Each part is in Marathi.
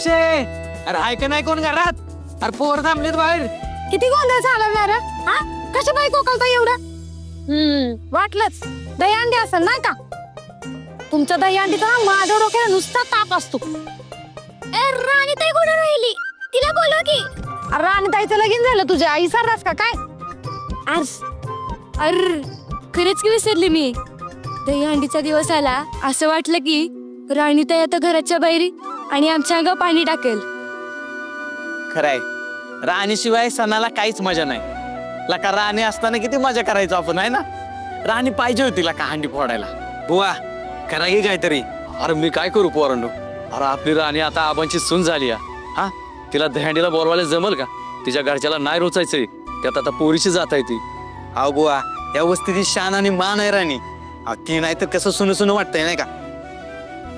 मावशे, अरे हाय का नाही कोण घरात? अरे पोर थांबलेत बाहेर. किती गोंधळ झाला रे? हा कशा बाई कोकलता एवढं? वाटलंच दहीहंडी असेल नाही का? तुमच्या दहीहंडीचा ना माझ्या डोक्याला नुसता ताप असतो. राणी ताई कुठे राहिली? तिला बोलव की. राणीताईचं लगीन झालं तुझ्या आई सररास का काय? खरंच की विसरली मी. दहीहंडीचा दिवस आला असं वाटलं की राणीताई आता घराच्या बाहेर आणि आमच्या अंगावर पाणी टाकेल. खरंय, राणीशिवाय सणाला काहीच मजा नाही. लका राणी असताना किती मजा करायचो आपण आहे ना. राणी पाहिजे होती लका हंडी फोडायला. बुवा करा की काहीतरी. अरे मी काय करू पोरांनो? अरे आपली राणी आता आबांची सून झाली. हा तिला दहीहंडीला बोलवायला जमल का? तिच्या घरच्याला नाही रोचायचंय, त्यात आता पोरीशी जाता येते. हा बुवा, या वस्तीची शान आणि मान आहे राणी. ती नाही तर कसं सुन सुन वाटतंय नाही का?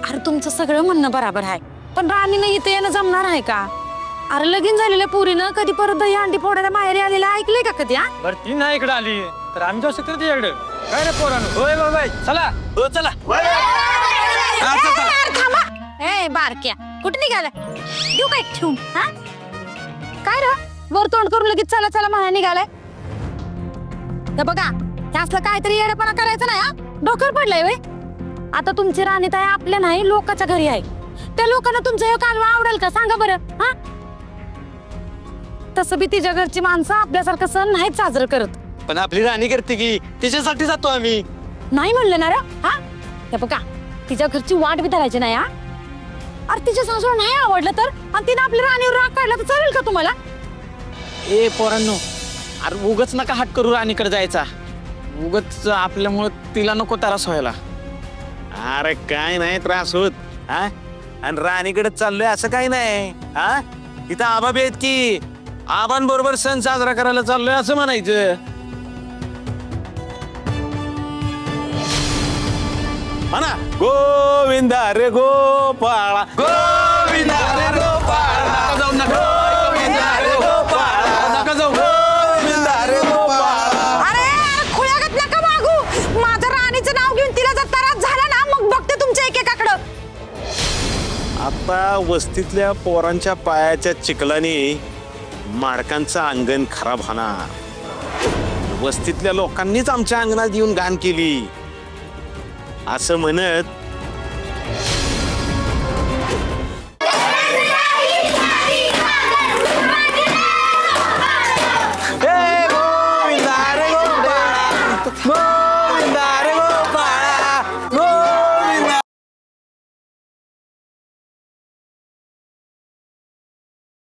अरे तुमचं सगळं म्हणणं बरोबर आहे, पण राणीनं इथे येणं जमणार आहे का? अरे लगीन झालेल्या पोरीनं कधी परत दहीहंडी फोडायला माहेरी आलेला ऐकलंय का कधी? बरं ती नाही इकडे आली तर आम्ही जाऊ शकतो तिच्याकडे. काय रे पोरांनो? होय बाबा चला. हो चला. ए बारक्या कुठे निघाला? देऊ काय ठेवून? हा काय रे वर तोंड करून लगेच चला चला म्हणा निघालाय? तर बघा हे असलं काहीतरी येडेपणा करायचं नाही. हा डोक्यावर पडलंय वय. आता तुमची राणीताई आपल्या नाही लोकांच्या घरी आहे. त्या लोकांना तुमचं हे कालवा आवडेल का सांगा बरं? हा तसं बी तिच्या घरची माणसं आपल्यासारखं सण नाहीच साजरं करत. पण आपली राणी करते की, तिच्यासाठी जातो आम्ही. नाही म्हणलं ना रे? हा हे बघा तिच्या घरची वाट बी धरायची नाही. हा अरे तिच्या सासूला नाही आवडलं तर आणि तिने आपल्या राणीवर राग काढला तर चालेल का तुम्हाला? ए पोरांनो, अरे उगच नका हट करू राणीकडे जायचा. उगच आपल्यामुळे तिला नको त्रास व्हायला. अरे काय नाही त्रास होत. हा आणि राणीकडे चाललोय असं काही नाही. हा इथं आबा बी आहेत की, आबांबरोबर सण साजरा करायला चाललोय असं म्हणायचं. म्हणा गोविंदा रे गोपाळा, गोविंदा रे गोपाळा. नका जाऊ, नका गोविंदा रे गोपाळा, नका जाऊ, गोविंदा रे गोपाळा. अरे खुळ्यागत नका मागू. माझं राणीचं नाव घेऊन तिला जर त्रास झाला ना मग बघते तुमच्या एकेकाकडं. आता वस्तीतल्या पोरांच्या पायाच्या चिखलाने माडकांचं अंगण खराब होणार. वस्तीतल्या लोकांनीच आमच्या अंगणात येऊन घाण केली असं म्हणत